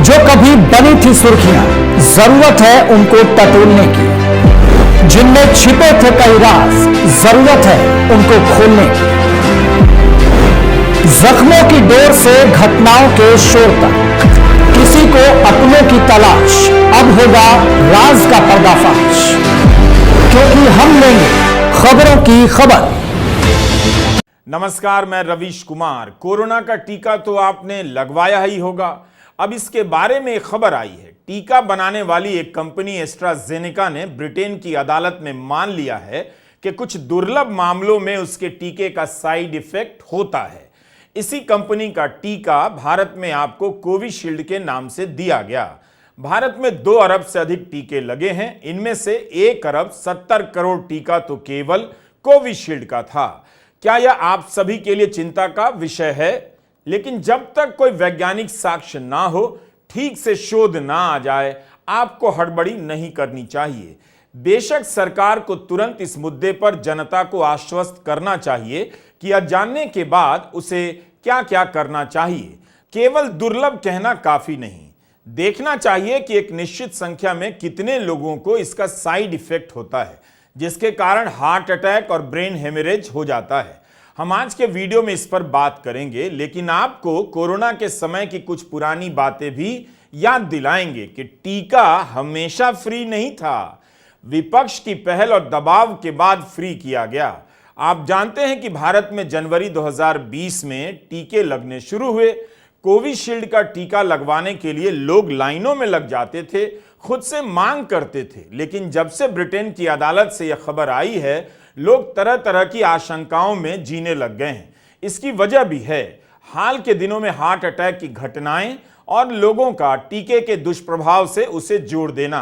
जो कभी बनी थी सुर्खियां, जरूरत है उनको टटोलने की। जिनमें छिपे थे कई राज, जरूरत है उनको खोलने की। जख्मों की डोर से घटनाओं के शोर तक, किसी को अपनों की तलाश, अब होगा राज का पर्दाफाश। क्योंकि हम लेंगे खबरों की खबर। नमस्कार, मैं रवीश कुमार। कोरोना का टीका तो आपने लगवाया ही होगा। अब इसके बारे में एक खबर आई है। टीका बनाने वाली एक कंपनी एस्ट्राजेनेका ने ब्रिटेन की अदालत में मान लिया है कि कुछ दुर्लभ मामलों में उसके टीके का साइड इफेक्ट होता है। इसी कंपनी का टीका भारत में आपको कोविशील्ड के नाम से दिया गया। भारत में 2 अरब से अधिक टीके लगे हैं। इनमें से 1 अरब 70 करोड़ टीका तो केवल कोविशील्ड का था। क्या यह आप सभी के लिए चिंता का विषय है? लेकिन जब तक कोई वैज्ञानिक साक्ष्य ना हो, ठीक से शोध ना आ जाए, आपको हड़बड़ी नहीं करनी चाहिए। बेशक सरकार को तुरंत इस मुद्दे पर जनता को आश्वस्त करना चाहिए कि यह जानने के बाद उसे क्या क्या करना चाहिए। केवल दुर्लभ कहना काफी नहीं, देखना चाहिए कि एक निश्चित संख्या में कितने लोगों को इसका साइड इफेक्ट होता है, जिसके कारण हार्ट अटैक और ब्रेन हेमरेज हो जाता है। हम आज के वीडियो में इस पर बात करेंगे, लेकिन आपको कोरोना के समय की कुछ पुरानी बातें भी याद दिलाएंगे कि टीका हमेशा फ्री नहीं था। विपक्ष की पहल और दबाव के बाद फ्री किया गया। आप जानते हैं कि भारत में जनवरी 2020 में टीके लगने शुरू हुए। कोविशील्ड का टीका लगवाने के लिए लोग लाइनों में लग जाते थे, खुद से मांग करते थे। लेकिन जब से ब्रिटेन की अदालत से यह खबर आई है, लोग तरह तरह की आशंकाओं में जीने लग गए हैं। इसकी वजह भी है हाल के दिनों में हार्ट अटैक की घटनाएं और लोगों का टीके के दुष्प्रभाव से उसे जोड़ देना।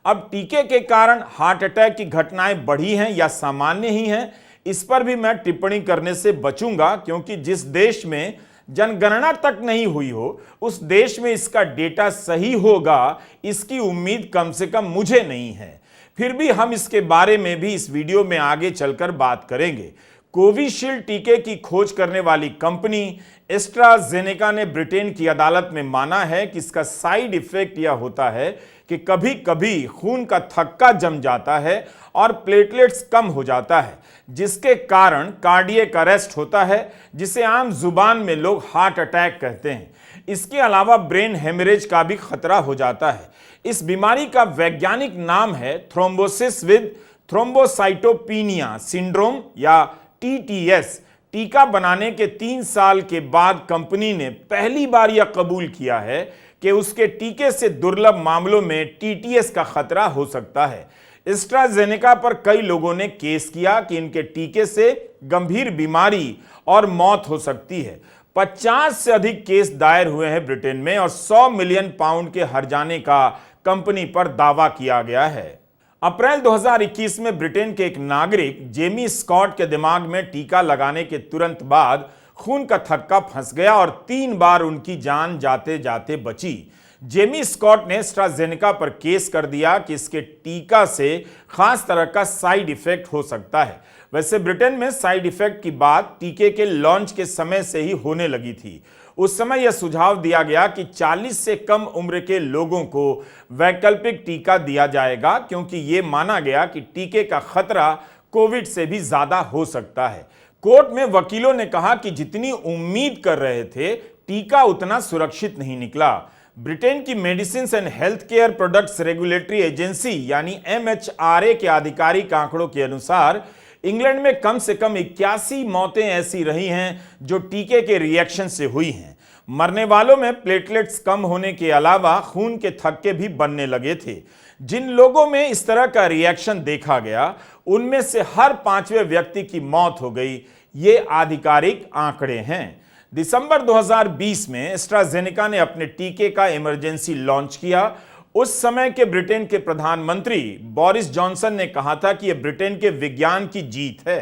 अब टीके के कारण हार्ट अटैक की घटनाएं बढ़ी हैं या सामान्य ही हैं, इस पर भी मैं टिप्पणी करने से बचूंगा, क्योंकि जिस देश में जनगणना तक नहीं हुई हो, उस देश में इसका डेटा सही होगा, इसकी उम्मीद कम से कम मुझे नहीं है। फिर भी हम इसके बारे में भी इस वीडियो में आगे चलकर बात करेंगे। कोविशील्ड टीके की खोज करने वाली कंपनी एस्ट्राजेनेका ने ब्रिटेन की अदालत में माना है कि इसका साइड इफेक्ट यह होता है कि कभी कभी खून का थक्का जम जाता है और प्लेटलेट्स कम हो जाता है, जिसके कारण कार्डियक अरेस्ट होता है, जिसे आम जुबान में लोग हार्ट अटैक कहते हैं। इसके अलावा ब्रेन हेमरेज का भी खतरा हो जाता है। इस बीमारी का वैज्ञानिक नाम है थ्रोम्बोसिस विद थ्रोम्बोसाइटोपिनिया सिंड्रोम या टीटीएस। टीका बनाने के 3 साल के बाद कंपनी ने पहली बार यह कबूल किया है कि उसके टीके से दुर्लभ मामलों में टीटीएस का खतरा हो सकता है। एस्ट्राजेनेका पर कई लोगों ने केस किया कि इनके टीके से गंभीर बीमारी और मौत हो सकती है। 50 से अधिक केस दायर हुए हैं ब्रिटेन में और 100 मिलियन पाउंड के हर्जाने का कंपनी पर दावा किया गया है। अप्रैल 2021 में ब्रिटेन के एक नागरिक जेमी स्कॉट के दिमाग में टीका लगाने के तुरंत बाद खून का थक्का फंस गया और 3 बार उनकी जान जाते जाते बची। जेमी स्कॉट ने एस्ट्राजेनेका पर केस कर दिया कि इसके टीका से खास तरह का साइड इफेक्ट हो सकता है। वैसे ब्रिटेन में साइड इफेक्ट की बात टीके के लॉन्च के समय से ही होने लगी थी। उस समय यह सुझाव दिया गया कि 40 से कम उम्र के लोगों को वैकल्पिक टीका दिया जाएगा, क्योंकि यह माना गया कि टीके का खतरा कोविड से भी ज्यादा हो सकता है। कोर्ट में वकीलों ने कहा कि जितनी उम्मीद कर रहे थे, टीका उतना सुरक्षित नहीं निकला। ब्रिटेन की medicine and health care products regulatory agency यानी MHRA के आधिकारिक आंकड़ों के अनुसार इंग्लैंड में कम से कम 81 मौतें ऐसी रही हैं जो टीके के रिएक्शन से हुई हैं। मरने वालों में प्लेटलेट्स कम होने के अलावा खून के थक्के भी बनने लगे थे। जिन लोगों में इस तरह का रिएक्शन देखा गया, उनमें से हर 5वें व्यक्ति की मौत हो गई। ये आधिकारिक आंकड़े हैं। दिसंबर 2020 में एस्ट्राजेनेका ने अपने टीके का इमरजेंसी लॉन्च किया। उस समय के ब्रिटेन के प्रधानमंत्री बोरिस जॉनसन ने कहा था कि यह ब्रिटेन के विज्ञान की जीत है।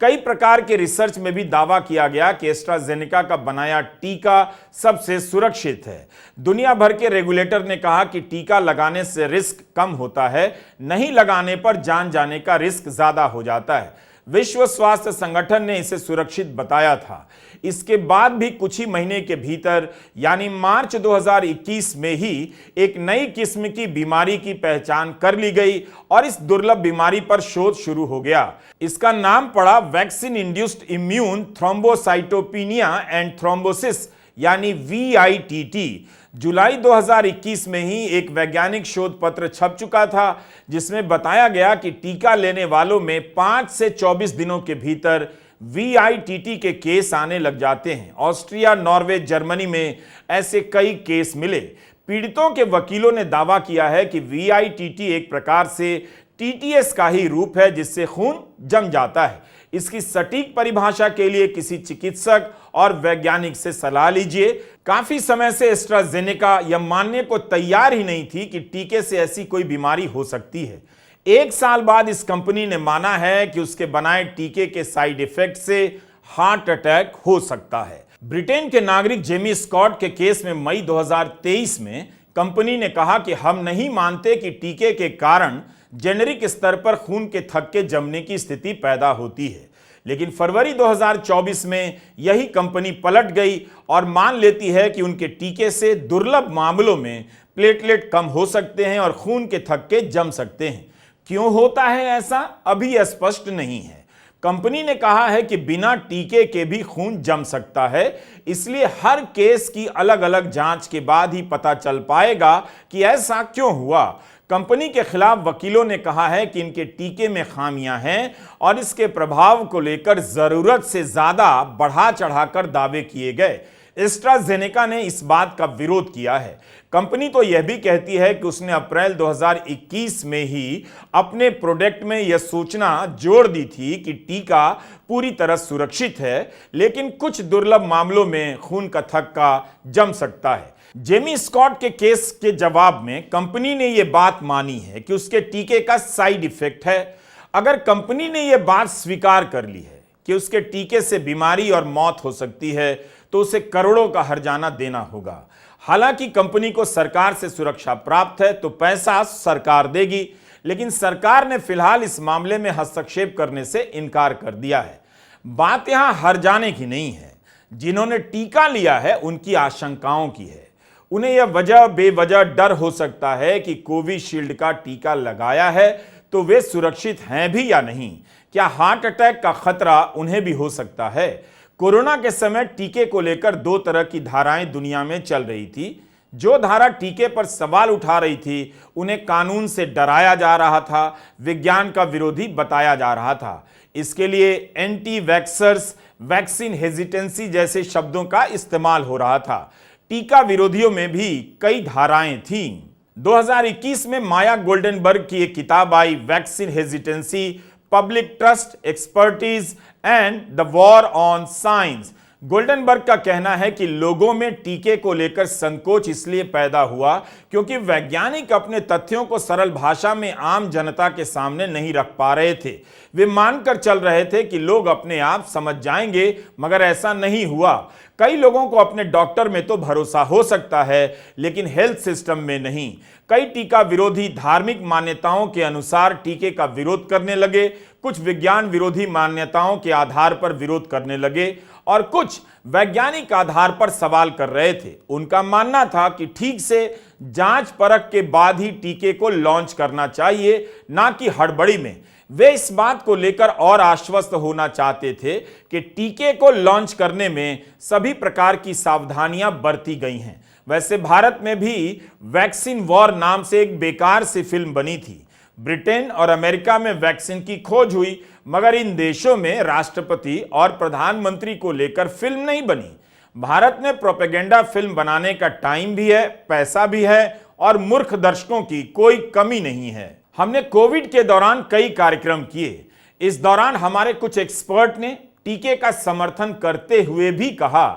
कई प्रकार के रिसर्च में भी दावा किया गया कि एस्ट्राजेनेका का बनाया टीका सबसे सुरक्षित है। दुनिया भर के रेगुलेटर ने कहा कि टीका लगाने से रिस्क कम होता है, नहीं लगाने पर जान जाने का रिस्क ज्यादा हो जाता है। विश्व स्वास्थ्य संगठन ने इसे सुरक्षित बताया था। इसके बाद भी कुछ ही महीने के भीतर यानी मार्च 2021 में ही एक नई किस्म की बीमारी की पहचान कर ली गई और इस दुर्लभ बीमारी पर शोध शुरू हो गया। इसका नाम पड़ा vaccine induced immune thrombocytopenia and thrombosis यानी VITT। जुलाई 2021 में ही एक वैज्ञानिक शोध पत्र छप चुका था जिसमें बताया गया कि टीका लेने वालों में 5 से 24 दिनों के भीतर VITT के केस आने लग जाते हैं। ऑस्ट्रिया, नॉर्वे, जर्मनी में ऐसे कई केस मिले। पीड़ितों के वकीलों ने दावा किया है कि VITT एक प्रकार से TTS का ही रूप है जिससे खून जम जाता है। इसकी सटीक परिभाषा के लिए किसी चिकित्सक और वैज्ञानिक से सलाह लीजिए। काफी समय से एस्ट्राजेनेका यह मानने को तैयार ही नहीं थी कि टीके से ऐसी कोई बीमारी हो सकती है। 1 साल बाद इस कंपनी ने माना है कि उसके बनाए टीके के साइड इफेक्ट से हार्ट अटैक हो सकता है। ब्रिटेन के नागरिक जेमी स्कॉट के केस में मई 2023 में कंपनी ने कहा कि हम नहीं मानते कि टीके के कारण जेनेरिक स्तर पर खून के थक्के जमने की स्थिति पैदा होती है। लेकिन फरवरी 2024 में यही कंपनी पलट गई और मान लेती है कि उनके टीके से दुर्लभ मामलों में प्लेटलेट कम हो सकते हैं और खून के थक्के जम सकते हैं। क्यों होता है ऐसा, अभी स्पष्ट नहीं है। कंपनी ने कहा है कि बिना टीके के भी खून जम सकता है, इसलिए हर केस की अलग अलग जांच के बाद ही पता चल पाएगा कि ऐसा क्यों हुआ। कंपनी के खिलाफ वकीलों ने कहा है कि इनके टीके में खामियां हैं और इसके प्रभाव को लेकर जरूरत से ज्यादा बढ़ा चढ़ाकर दावे किए गए। एस्ट्राजेनेका ने इस बात का विरोध किया है। कंपनी तो यह भी कहती है कि उसने अप्रैल 2021 में ही अपने प्रोडक्ट में यह सूचना जोड़ दी थी कि टीका पूरी तरह सुरक्षित है, लेकिन कुछ दुर्लभ मामलों में खून का थक्का जम सकता है। जेमी स्कॉट के केस के जवाब में कंपनी ने यह बात मानी है कि उसके टीके का साइड इफेक्ट है। अगर कंपनी ने यह बात स्वीकार कर ली है कि उसके टीके से बीमारी और मौत हो सकती है, तो उसे करोड़ों का हर्जाना देना होगा। हालांकि कंपनी को सरकार से सुरक्षा प्राप्त है तो पैसा सरकार देगी, लेकिन सरकार ने फिलहाल इस मामले में हस्तक्षेप करने से इनकार कर दिया है। बात यहां हर्जाने की नहीं है, जिन्होंने टीका लिया है उनकी आशंकाओं की है। उन्हें यह वजह बेवजह डर हो सकता है कि कोविशील्ड का टीका लगाया है तो वे सुरक्षित हैं भी या नहीं। क्या हार्ट अटैक का खतरा उन्हें भी हो सकता है। कोरोना के समय टीके को लेकर 2 तरह की धाराएं दुनिया में चल रही थी। जो धारा टीके पर सवाल उठा रही थी उन्हें कानून से डराया जा रहा था, विज्ञान का विरोधी बताया जा रहा था। इसके लिए एंटी वैक्सर्स, वैक्सीन हेजिटेंसी जैसे शब्दों का इस्तेमाल हो रहा था। टीका विरोधियों में भी कई धाराएं थीं। 2021 में माया गोल्डनबर्ग की एक किताब आई, vaccine hesitancy, public trust, expertise and the war on science. Goldenberg का कहना है कि लोगों में टीके को लेकर संकोच इसलिए पैदा हुआ क्योंकि वैज्ञानिक अपने तथ्यों को सरल भाषा में आम जनता के सामने नहीं रख पा रहे थे। वे मानकर चल रहे थे कि लोग अपने आप समझ जाएंगे, मगर ऐसा नहीं हुआ। कई लोगों को अपने डॉक्टर में तो भरोसा हो सकता है, लेकिन हेल्थ सिस्टम में नहीं। कई टीका विरोधी धार्मिक मान्यताओं के अनुसार टीके का विरोध करने लगे, कुछ विज्ञान विरोधी मान्यताओं के आधार पर विरोध करने लगे और कुछ वैज्ञानिक आधार पर सवाल कर रहे थे। उनका मानना था कि ठीक से जांच परख के बाद ही टीके को लॉन्च करना चाहिए, ना कि हड़बड़ी में। वे इस बात को लेकर और आश्वस्त होना चाहते थे कि टीके को लॉन्च करने में सभी प्रकार की सावधानियां बरती गई हैं। वैसे भारत में भी वैक्सीन वॉर नाम से एक बेकार सी फिल्म बनी थी। ब्रिटेन और अमेरिका में वैक्सीन की खोज हुई, मगर इन देशों में राष्ट्रपति और प्रधानमंत्री को लेकर फिल्म नहीं बनी। भारत में प्रोपेगेंडा फिल्म बनाने का टाइम भी है, पैसा भी है और मूर्ख दर्शकों की कोई कमी नहीं है। हमने कोविड के दौरान कई कार्यक्रम किए। इस दौरान हमारे कुछ एक्सपर्ट ने टीके का समर्थन करते हुए भी कहा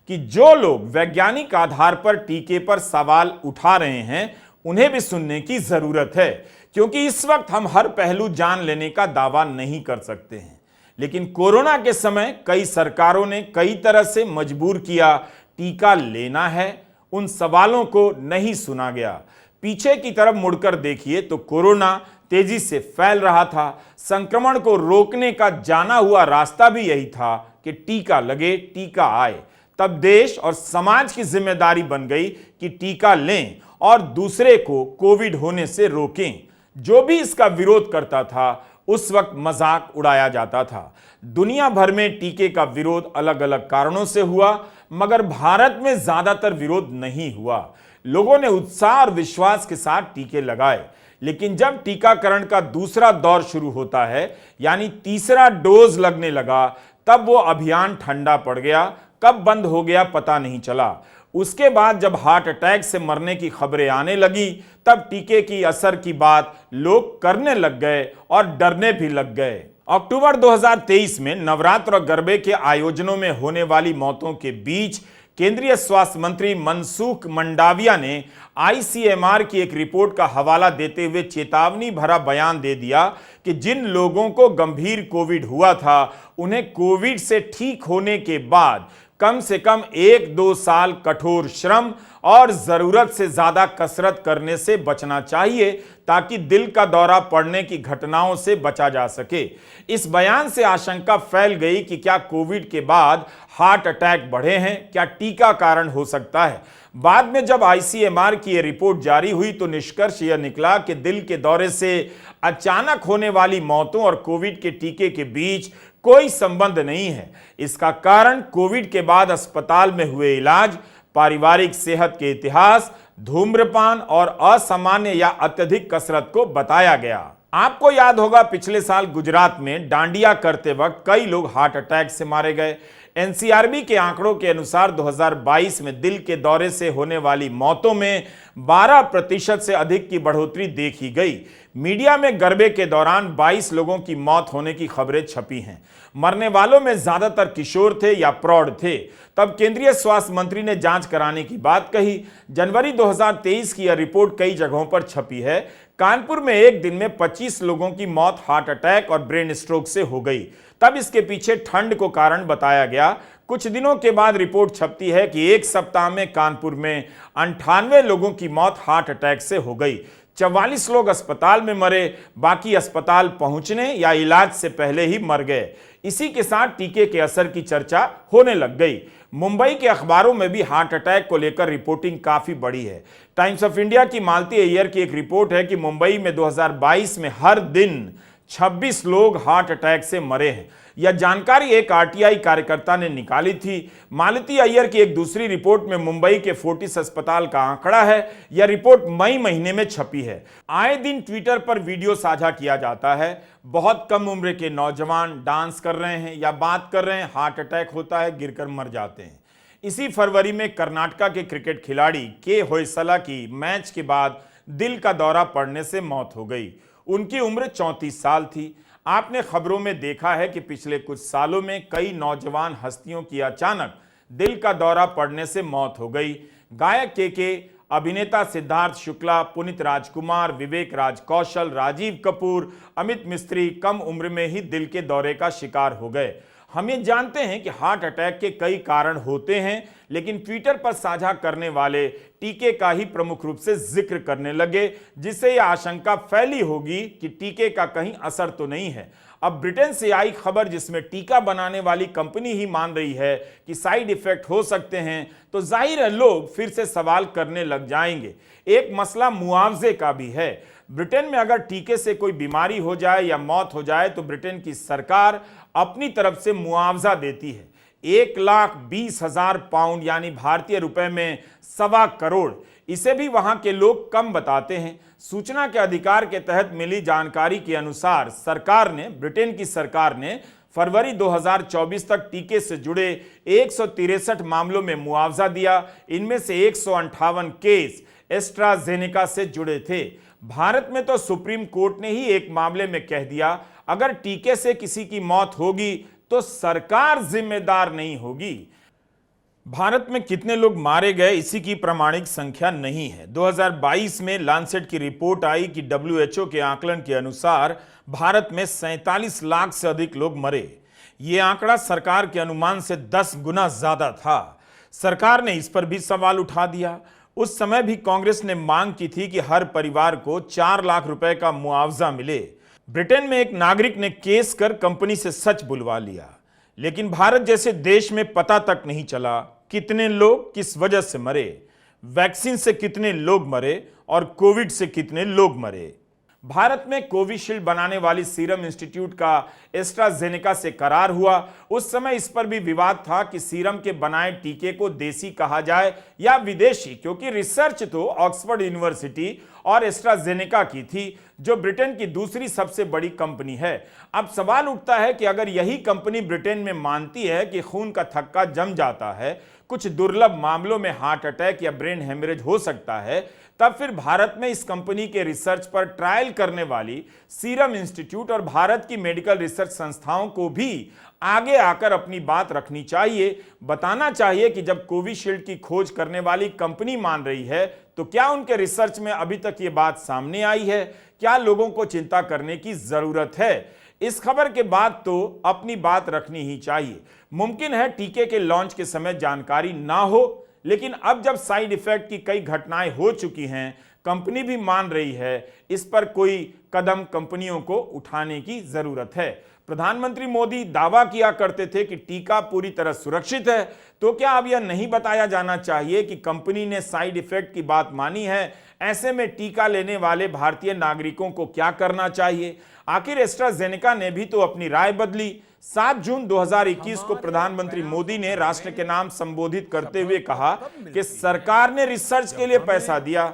कि जो लोग वैज्ञानिक आधार पर टीके पर सवाल उठा रहे हैं उन्हें भी सुनने की जरूरत है, क्योंकि इस वक्त हम हर पहलू जान लेने का दावा नहीं कर सकते हैं। लेकिन कोरोना के समय कई सरकारों ने कई तरह से मजबूर किया, टीका लेना है। उन सवालों को नहीं सुना गया। पीछे की तरफ मुड़कर देखिए तो कोरोना तेजी से फैल रहा था। संक्रमण को रोकने का जाना हुआ रास्ता भी यही था कि टीका लगे, टीका आए। तब देश और समाज की जिम्मेदारी बन गई कि टीका लें और दूसरे को कोविड होने से रोकें। जो भी इसका विरोध करता था उस वक्त मजाक उड़ाया जाता था। दुनिया भर में टीके का विरोध अलग अलग कारणों से हुआ, मगर भारत में ज्यादातर विरोध नहीं हुआ। लोगों ने उत्साह और विश्वास के साथ टीके लगाए। लेकिन जब टीकाकरण का दूसरा दौर शुरू होता है, यानी तीसरा डोज लगने लगा, तब वो अभियान ठंडा पड़ गया। कब बंद हो गया पता नहीं चला। उसके बाद जब हार्ट अटैक से मरने की खबरें आने लगी, तब टीके की असर की बात लोग करने लग गए और डरने भी लग गए। अक्टूबर 2023 में नवरात्र और गरबे के आयोजनों में होने वाली मौतों के बीच केंद्रीय स्वास्थ्य मंत्री मनसुख मंडाविया ने आईसीएमआर की एक रिपोर्ट का हवाला देते हुए चेतावनी भरा बयान दे दिया कि जिन लोगों को गंभीर कोविड हुआ था, उन्हें कोविड से ठीक होने के बाद कम से कम 1-2 साल कठोर श्रम और जरूरत से ज्यादा कसरत करने से बचना चाहिए, ताकि दिल का दौरा पड़ने की घटनाओं से बचा जा सके। इस बयान से आशंका फैल गई कि क्या कोविड के बाद हार्ट अटैक बढ़े हैं, क्या टीका कारण हो सकता है। बाद में जब आईसीएमआर की यह रिपोर्ट जारी हुई तो निष्कर्ष यह निकला कि दिल के दौरे से अचानक होने वाली मौतों और कोविड के टीके के बीच कोई संबंध नहीं है। इसका कारण कोविड के बाद अस्पताल में हुए इलाज, पारिवारिक सेहत के इतिहास, धूम्रपान और असामान्य या अत्यधिक कसरत को बताया गया। आपको याद होगा पिछले साल गुजरात में डांडिया करते वक्त कई लोग हार्ट अटैक से मारे गए। एनसीआरबी के आंकड़ों के अनुसार 2022 में दिल के दौरे से होने वाली मौतों में 12% से अधिक की बढ़ोतरी देखी गई। मीडिया में गरबे के दौरान 22 लोगों की मौत होने की खबरें छपी हैं। मरने वालों में ज्यादातर किशोर थे या प्रौढ़ थे। तब केंद्रीय स्वास्थ्य मंत्री ने जांच कराने की बात कही। जनवरी 2023 की यह रिपोर्ट कई जगहों पर छपी है। कानपुर में एक दिन में 25 लोगों की मौत हार्ट अटैक और ब्रेन स्ट्रोक से हो गई। तब इसके पीछे ठंड को कारण बताया गया। कुछ दिनों के बाद रिपोर्ट छपती है कि एक सप्ताह में कानपुर में 98 लोगों की मौत हार्ट अटैक से हो गई। 44 लोग अस्पताल में मरे, बाकी अस्पताल पहुंचने या इलाज से पहले ही मर गए। इसी के साथ टीके के असर की चर्चा होने लग गई। मुंबई के अखबारों में भी हार्ट अटैक को लेकर रिपोर्टिंग काफी बड़ी है। टाइम्स ऑफ इंडिया की मालती अय्यर की एक रिपोर्ट है कि मुंबई में 2022 में हर दिन 26 लोग हार्ट अटैक से मरे हैं। यह जानकारी एक आरटीआई कार्यकर्ता ने निकाली थी। मालती अय्यर की एक दूसरी रिपोर्ट में मुंबई के फोर्टिस अस्पताल का आंकड़ा है। यह रिपोर्ट मई महीने में छपी है। आए दिन ट्विटर पर वीडियो साझा किया जाता है। बहुत कम उम्र के नौजवान डांस कर रहे हैं या बात कर रहे हैं, हार्ट अटैक होता है, गिरकर मर जाते हैं। इसी फरवरी में कर्नाटका के क्रिकेट खिलाड़ी के होयसला की मैच के बाद दिल का दौरा पड़ने से मौत हो गई। उनकी उम्र 34 साल थी। आपने खबरों में देखा है कि पिछले कुछ सालों में कई नौजवान हस्तियों की अचानक दिल का दौरा पड़ने से मौत हो गई। गायक के, अभिनेता सिद्धार्थ शुक्ला, पुनीत राजकुमार, विवेक राज कौशल, राजीव कपूर, अमित मिस्त्री कम उम्र में ही दिल के दौरे का शिकार हो गए। हम ये जानते हैं कि हार्ट अटैक के कई कारण होते हैं, लेकिन ट्विटर पर साझा करने वाले टीके का ही प्रमुख रूप से जिक्र करने लगे, जिससे यह आशंका फैली होगी कि टीके का कहीं असर तो नहीं है। अब ब्रिटेन से आई खबर जिसमें टीका बनाने वाली कंपनी ही मान रही है कि साइड इफेक्ट हो सकते हैं, तो जाहिर है लोग फिर से सवाल करने लग जाएंगे। एक मसला मुआवजे का भी है। ब्रिटेन में अगर टीके से कोई बीमारी हो जाए या मौत हो जाए तो ब्रिटेन की सरकार अपनी तरफ से मुआवजा देती है। 1,20,000 पाउंड यानी भारतीय रुपए में 1.25 करोड़। इसे भी वहां के लोग कम बताते हैं। सूचना के अधिकार के तहत मिली जानकारी के अनुसार ब्रिटेन की सरकार ने फरवरी 2024 तक टीके से जुड़े 163 मामलों में मुआवजा दिया। इनमें से 158 केस एस्ट्राजेनेका से जुड़े थे। भारत में तो सुप्रीम कोर्ट ने ही एक मामले में कह दिया, अगर टीके से किसी की मौत होगी तो सरकार जिम्मेदार नहीं होगी। भारत में कितने लोग मारे गए इसी की प्रामाणिक संख्या नहीं है। 2022 में लांसेट की रिपोर्ट आई कि WHO के आकलन के अनुसार भारत में 47 लाख से अधिक लोग मरे। यह आंकड़ा सरकार के अनुमान से 10 गुना ज्यादा था। सरकार ने इस पर भी सवाल उठा दिया। उस समय भी कांग्रेस ने मांग की थी कि हर परिवार को 4 लाख रुपए का मुआवजा मिले। ब्रिटेन में एक नागरिक ने केस कर कंपनी से सच बुलवा लिया, लेकिन भारत जैसे देश में पता तक नहीं चला कितने लोग किस वजह से मरे, वैक्सीन से कितने लोग मरे और कोविड से कितने लोग मरे। भारत में कोविशील्ड बनाने वाली सीरम इंस्टीट्यूट का एस्ट्राजेनेका से करार हुआ। उस समय इस पर भी विवाद था कि सीरम के बनाए टीके को देसी कहा जाए या विदेशी, क्योंकि रिसर्च तो ऑक्सफोर्ड यूनिवर्सिटी और एस्ट्राजेनेका की थी, जो ब्रिटेन की दूसरी सबसे बड़ी कंपनी है। अब सवाल उठता है कि अगर यही कंपनी ब्रिटेन में मानती है कि खून का थक्का जम जाता है, कुछ दुर्लभ मामलों में हार्ट अटैक या ब्रेन हेमरेज हो सकता है, तब फिर भारत में इस कंपनी के रिसर्च पर ट्रायल करने वाली सीरम इंस्टीट्यूट और भारत की मेडिकल रिसर्च संस्थाओं को भी आगे आकर अपनी बात रखनी चाहिए। बताना चाहिए कि जब कोविशील्ड की खोज करने वाली कंपनी मान रही है, तो क्या उनके रिसर्च में अभी तक ये बात सामने आई है? क्या लोगों को चिंता करने की जरूरत है? इस खबर के बाद तो अपनी बात रखनी ही चाहिए। मुमकिन है टीके के लॉन्च के समय जानकारी ना हो, लेकिन अब जब साइड इफेक्ट की कई घटनाएं हो चुकी हैं, कंपनी भी मान रही है, इस पर कोई कदम कंपनियों को उठाने की जरूरत है। प्रधानमंत्री मोदी दावा किया करते थे कि टीका पूरी तरह सुरक्षित है, तो क्या अब यह नहीं बताया जाना चाहिए कि कंपनी ने साइड इफेक्ट की बात मानी है? ऐसे में टीका लेने वाले भारतीय नागरिकों को क्या करना चाहिए? आखिर एस्ट्राजेनेका ने भी तो अपनी राय बदली। 7 जून 2021 को प्रधानमंत्री मोदी ने राष्ट्र के नाम संबोधित करते हुए कहा कि सरकार ने रिसर्च के लिए पैसा दिया।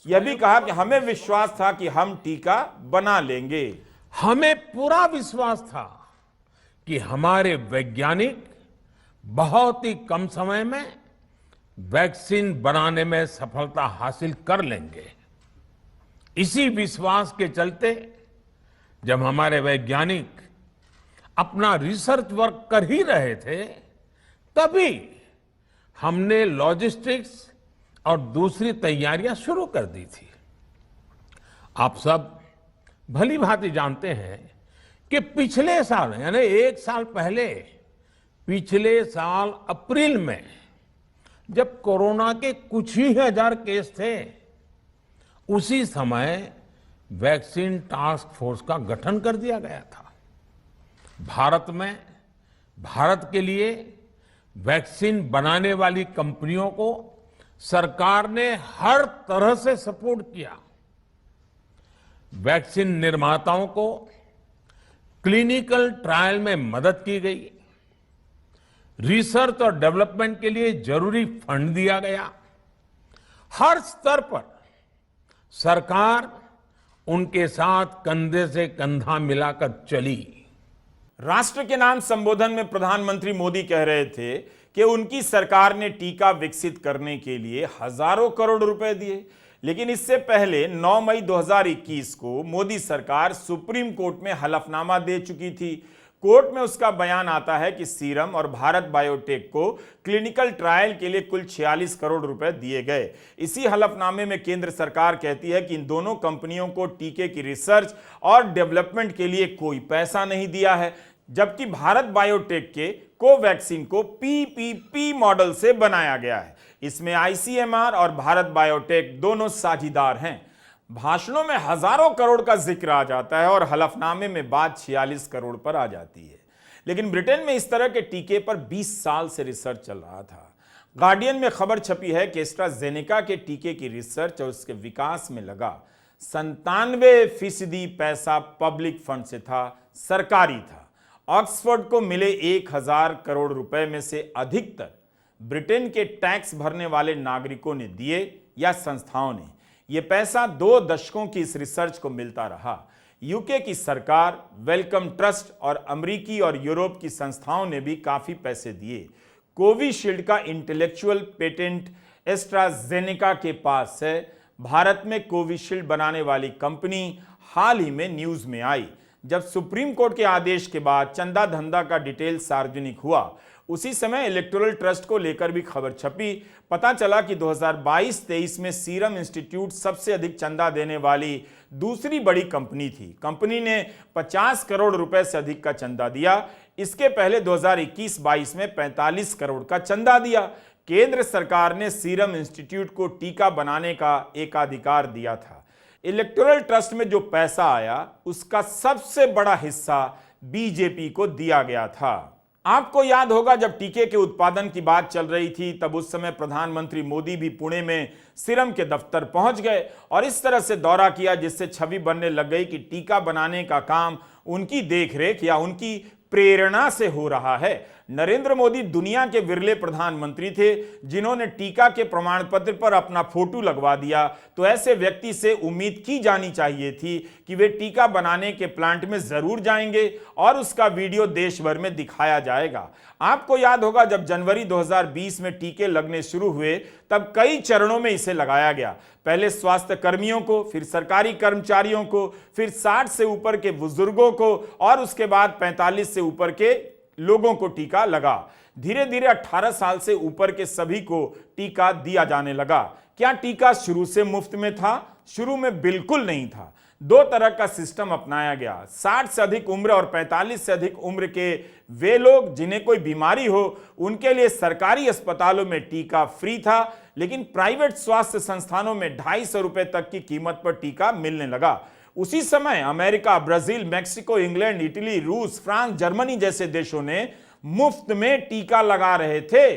यह भी कहा कि हमें विश्वास था कि हम टीका बना लेंगे। हमें पूरा विश्वास था कि हमारे वैज्ञानिक बहुत ही कम समय में वैक्सीन बनाने में सफलता हासिल कर लेंगे। इसी विश्वास के चलते जब हमारे वैज्ञानिक अपना रिसर्च वर्क कर ही रहे थे, तभी हमने लॉजिस्टिक्स और दूसरी तैयारियां शुरू कर दी थी। आप सब भली भांति जानते हैं कि पिछले साल यानी 1 साल पहले, पिछले साल अप्रैल में जब कोरोना के कुछ ही हजार केस थे, उसी समय वैक्सीन टास्क फोर्स का गठन कर दिया गया था। भारत में भारत के लिए वैक्सीन बनाने वाली कंपनियों को सरकार ने हर तरह से सपोर्ट किया। वैक्सीन निर्माताओं को क्लिनिकल ट्रायल में मदद की गई, रिसर्च और डेवलपमेंट के लिए जरूरी फंड दिया गया। हर स्तर पर सरकार उनके साथ कंधे से कंधा मिलाकर चली। राष्ट्र के नाम संबोधन में प्रधानमंत्री मोदी कह रहे थे कि उनकी सरकार ने टीका विकसित करने के लिए हजारों करोड़ रुपए दिए, लेकिन इससे पहले 9 मई 2021 को मोदी सरकार सुप्रीम कोर्ट में हलफनामा दे चुकी थी। कोर्ट में उसका बयान आता है कि सीरम और भारत बायोटेक को क्लिनिकल ट्रायल के लिए कुल 46 करोड़ रुपए दिए गए। इसी हलफनामे में केंद्र सरकार कहती है कि इन दोनों कंपनियों को टीके की रिसर्च और डेवलपमेंट के लिए कोई पैसा नहीं दिया है, जबकि भारत बायोटेक के कोवैक्सीन को पीपीपी मॉडल से बनाया गया है। इसमें आईसीएमआर और भारत बायोटेक दोनों साझीदार हैं। भाषणों में हजारों करोड़ का जिक्र आ जाता है और हलफनामे में बात 46 करोड़ पर आ जाती है। लेकिन ब्रिटेन में इस तरह के टीके पर 20 साल से रिसर्च चल रहा था। गार्डियन में खबर छपी है कि एस्ट्राजेनेका के टीके की रिसर्च और उसके विकास में लगा 97% पैसा पब्लिक फंड से था, सरकारी था। ऑक्सफोर्ड को मिले 1000 करोड़ रुपए में से अधिकतर ब्रिटेन के टैक्स भरने वाले नागरिकों ने दिए या संस्थाओं ने। यह पैसा 2 दशकों की इस रिसर्च को मिलता रहा। यूके की सरकार, वेलकम ट्रस्ट और अमेरिकी और यूरोप की संस्थाओं ने भी काफी पैसे दिए। कोविशील्ड का इंटेलेक्चुअल पेटेंट एस्ट्राजेनेका के पास है। भारत में कोविशील्ड बनाने वाली कंपनी हाल ही में न्यूज में आई। जब सुप्रीम कोर्ट के आदेश के बाद चंदा धंधा का डिटेल सार्वजनिक हुआ, उसी समय इलेक्टोरल ट्रस्ट को लेकर भी खबर छपी। पता चला कि 2022-23 में सीरम इंस्टीट्यूट सबसे अधिक चंदा देने वाली दूसरी बड़ी कंपनी थी। कंपनी ने 50 करोड़ रुपए से अधिक का चंदा दिया। इसके पहले 2021-22 में 45 करोड़ का चंदा दिया। केंद्र सरकार ने सीरम इंस्टीट्यूट को टीका बनाने का एकाधिकार दिया था। इलेक्टोरल ट्रस्ट में जो पैसा आया उसका सबसे बड़ा हिस्सा बीजेपी को दिया गया था। आपको याद होगा जब टीके के उत्पादन की बात चल रही थी तब उस समय प्रधानमंत्री मोदी भी पुणे में सीरम के दफ्तर पहुंच गए और इस तरह से दौरा किया जिससे छवि बनने लग गई कि टीका बनाने का काम उनकी देखरेख या उनकी प्रेरणा से हो रहा है। नरेंद्र मोदी दुनिया के विरले प्रधानमंत्री थे जिन्होंने टीका के प्रमाण पत्र पर अपना फोटो लगवा दिया, तो ऐसे व्यक्ति से उम्मीद की जानी चाहिए थी कि वे टीका बनाने के प्लांट में जरूर जाएंगे और उसका वीडियो देश भर में दिखाया जाएगा। आपको याद होगा जब जनवरी 2020 में टीके लगने शुरू हुए तब कई चरणों में इसे लगाया गया। पहले स्वास्थ्य कर्मियों को, फिर सरकारी कर्मचारियों को, फिर 60 से ऊपर के बुजुर्गों को और उसके बाद 45 से ऊपर के लोगों को टीका लगा। धीरे धीरे 18 साल से ऊपर के सभी को टीका दिया जाने लगा। क्या टीका शुरू से मुफ्त में था? शुरू में बिल्कुल नहीं था। दो तरह का सिस्टम अपनाया गया। 60 से अधिक उम्र और 45 से अधिक उम्र के वे लोग जिन्हें कोई बीमारी हो उनके लिए सरकारी अस्पतालों में टीका फ्री था, लेकिन प्राइवेट स्वास्थ्य संस्थानों में 250 रुपए तक की कीमत पर टीका मिलने लगा। उसी समय America, Brazil, Mexico, England, Italy, रूस, फ्रांस, जर्मनी जैसे देशों ने मुफ्त में टीका लगा रहे थे।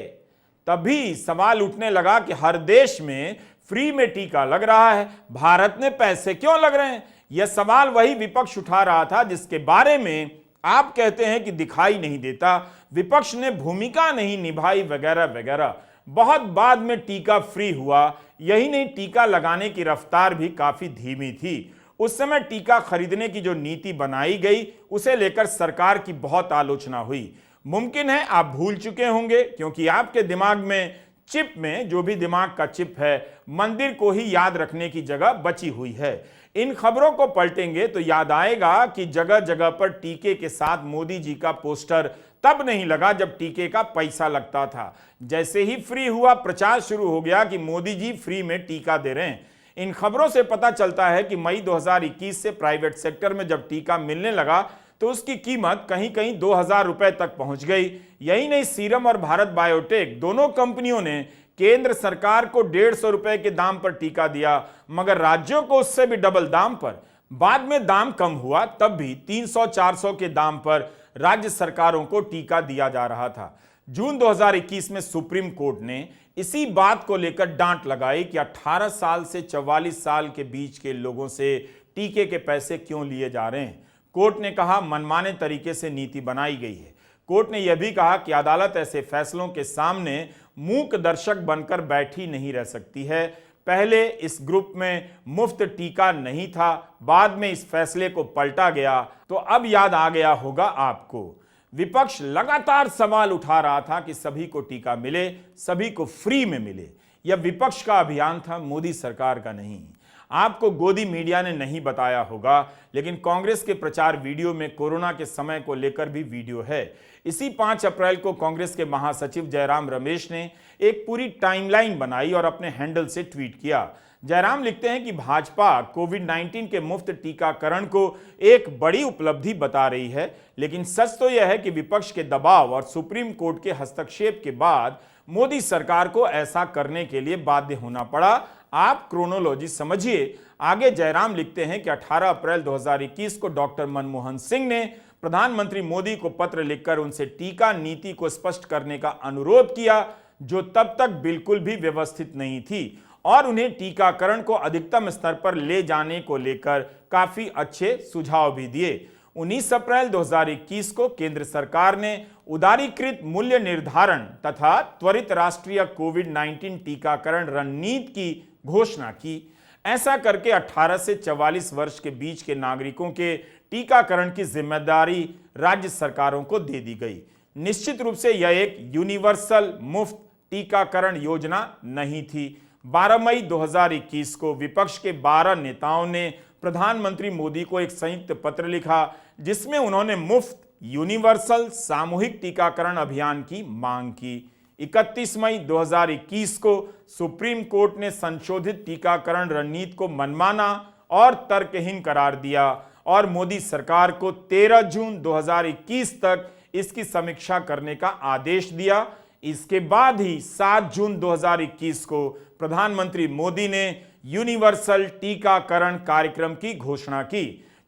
तभी सवाल उठने लगा कि हर देश में फ्री में टीका लग रहा है, भारत में पैसे क्यों लग रहे हैं? यह सवाल वही विपक्ष उठा रहा था जिसके बारे में आप कहते हैं कि दिखाई नहीं देता, विपक्ष ने भूमिका नहीं निभाई वगैरह वगैरह। बहुत बाद में टीका फ्री हुआ। यही नहीं, टीका लगाने की रफ्तार भी काफी धीमी थी। उस समय टीका खरीदने की जो नीति बनाई गई उसे लेकर सरकार की बहुत आलोचना हुई। मुमकिन है आप भूल चुके होंगे क्योंकि आपके दिमाग में चिप में जो भी दिमाग का चिप है मंदिर को ही याद रखने की जगह बची हुई है। इन खबरों को पलटेंगे तो याद आएगा कि जगह जगह पर टीके के साथ मोदी जी का पोस्टर तब नहीं लगा जब टीके का पैसा लगता था। जैसे ही फ्री हुआ प्रचार शुरू हो गया कि मोदी जी फ्री में टीका दे रहे हैं। इन खबरों से पता चलता है कि मई 2021 से प्राइवेट सेक्टर में जब टीका मिलने लगा तो उसकी कीमत कहीं कहीं 2000 रुपए तक पहुंच गई। यही नहीं, सीरम और भारत बायोटेक दोनों कंपनियों ने केंद्र सरकार को 150 रुपए के दाम पर टीका दिया, मगर राज्यों को उससे भी डबल दाम पर। बाद में दाम कम हुआ, तब भी 300-400 के दाम पर राज्य सरकारों को टीका दिया जा रहा था। जून 2021 में सुप्रीम कोर्ट ने इसी बात को लेकर डांट लगाई कि 18 साल से 44 साल के बीच के लोगों से टीके के पैसे क्यों लिए जा रहे हैं। कोर्ट ने कहा मनमाने तरीके से नीति बनाई गई है। कोर्ट ने यह भी कहा कि अदालत ऐसे फैसलों के सामने मूक दर्शक बनकर बैठी नहीं रह सकती है। पहले इस ग्रुप में मुफ्त टीका नहीं था, बाद में इस फैसले को पलटा गया, तो अब याद आ गया होगा आपको। विपक्ष लगातार सवाल उठा रहा था कि सभी को टीका मिले, सभी को फ्री में मिले। यह विपक्ष का अभियान था, मोदी सरकार का नहीं। आपको गोदी मीडिया ने नहीं बताया होगा, लेकिन कांग्रेस के प्रचार वीडियो में कोरोना के समय को लेकर भी वीडियो है। इसी 5 अप्रैल को कांग्रेस के महासचिव जयराम रमेश ने एक पूरी टाइमलाइन बनाई और अपने हैंडल से ट्वीट किया। जयराम लिखते हैं कि भाजपा कोविड-19 के मुफ्त टीकाकरण को एक बड़ी उपलब्धि बता रही है, लेकिन सच तो यह है कि विपक्ष के दबाव और सुप्रीम कोर्ट के हस्तक्षेप के बाद मोदी सरकार को ऐसा करने के लिए बाध्य होना पड़ा। आप क्रोनोलॉजी समझिए। आगे जयराम लिखते हैं कि 18 अप्रैल 2021 को डॉक्टर मनमोहन सिंह ने प्रधानमंत्री मोदी को पत्र लिखकर उनसे टीका नीति को स्पष्ट करने का अनुरोध किया, जो तब तक बिल्कुल भी व्यवस्थित नहीं थी, और उन्हें टीकाकरण को अधिकतम स्तर पर ले जाने को लेकर काफी अच्छे सुझाव भी दिए। 19 अप्रैल 2021 को केंद्र सरकार ने उदारीकृत मूल्य निर्धारण तथा त्वरित राष्ट्रीय कोविड-19 टीकाकरण रणनीति की घोषणा की। ऐसा करके 18 से 44 वर्ष के बीच के नागरिकों के टीकाकरण की जिम्मेदारी राज्य सरकारों को दे दी गई। निश्चित रूप से यह एक यूनिवर्सल मुफ्त टीकाकरण योजना नहीं थी। 12 मई 2021 को विपक्ष के 12 नेताओं ने प्रधानमंत्री मोदी को एक संयुक्त पत्र लिखा, जिसमें उन्होंने मुफ्त यूनिवर्सल सामूहिक टीकाकरण अभियान की मांग की। 31 मई 2021 को सुप्रीम कोर्ट ने संशोधित टीकाकरण रणनीति को मनमाना और तर्कहीन करार दिया और मोदी सरकार को 13 जून 2021 तक इसकी समीक्षा करने का आदेश दिया। इसके बाद ही 7 जून 2021 को प्रधानमंत्री मोदी ने यूनिवर्सल टीकाकरण कार्यक्रम की घोषणा की।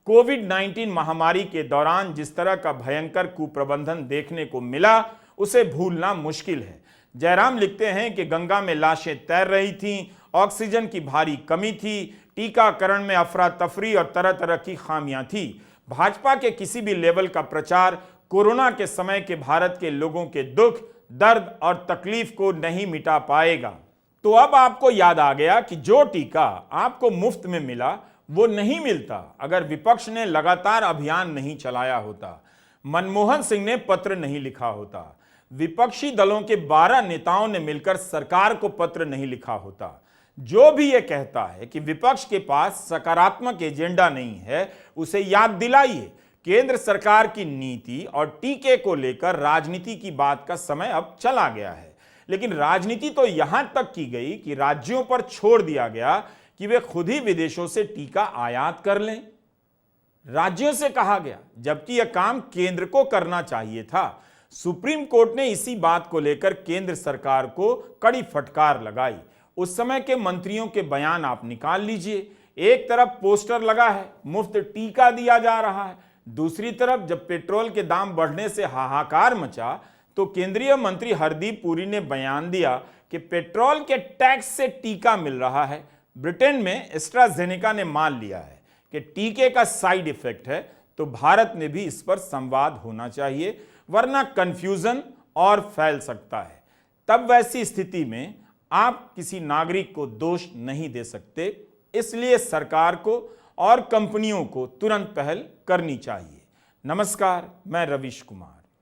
कोविड-19 महामारी के दौरान जिस तरह का भयंकर कुप्रबंधन देखने को मिला उसे भूलना मुश्किल है। जयराम लिखते हैं कि गंगा में लाशें तैर रही थीं, ऑक्सीजन की भारी कमी थी, टीकाकरण में अफरा तफरी और तरह तरह की खामियां थी। भाजपा के किसी भी लेवल का प्रचार कोरोना के समय के भारत के लोगों के दुख, दर्द और तकलीफ को नहीं मिटा पाएगा। तो अब आपको याद आ गया कि जो टीका आपको मुफ्त में मिला वो नहीं मिलता अगर विपक्ष ने लगातार अभियान नहीं चलाया होता, मनमोहन सिंह ने पत्र नहीं लिखा होता, विपक्षी दलों के 12 नेताओं ने मिलकर सरकार को पत्र नहीं लिखा होता। जो भी ये कहता है कि विपक्ष के पास सकारात्मक एजेंडा नहीं है, उसे याद दिलाइए केंद्र सरकार की नीति और टीके को लेकर राजनीति की बात का समय अब चला गया है। लेकिन राजनीति तो यहां तक की गई कि राज्यों पर छोड़ दिया गया कि वे खुद ही विदेशों से टीका आयात कर लें। राज्यों से कहा गया, जबकि यह काम केंद्र को करना चाहिए था। सुप्रीम कोर्ट ने इसी बात को लेकर केंद्र सरकार को कड़ी फटकार लगाई। उस समय के मंत्रियों के बयान आप निकाल लीजिए। एक तरफ पोस्टर लगा है, मुफ्त टीका दिया जा रहा है, दूसरी तरफ जब पेट्रोल के दाम बढ़ने से हाहाकार मचा तो केंद्रीय मंत्री हरदीप पुरी ने बयान दिया कि पेट्रोल के टैक्स से टीका मिल रहा है। ब्रिटेन में एस्ट्राजेनेका ने मान लिया है कि टीके का साइड इफेक्ट है, तो भारत में भी इस पर संवाद होना चाहिए, वरना कंफ्यूजन और फैल सकता है। तब वैसी स्थिति में आप किसी नागरिक को दोष नहीं दे सकते। इसलिए सरकार को और कंपनियों को तुरंत पहल करनी चाहिए। नमस्कार, मैं रवीश कुमार।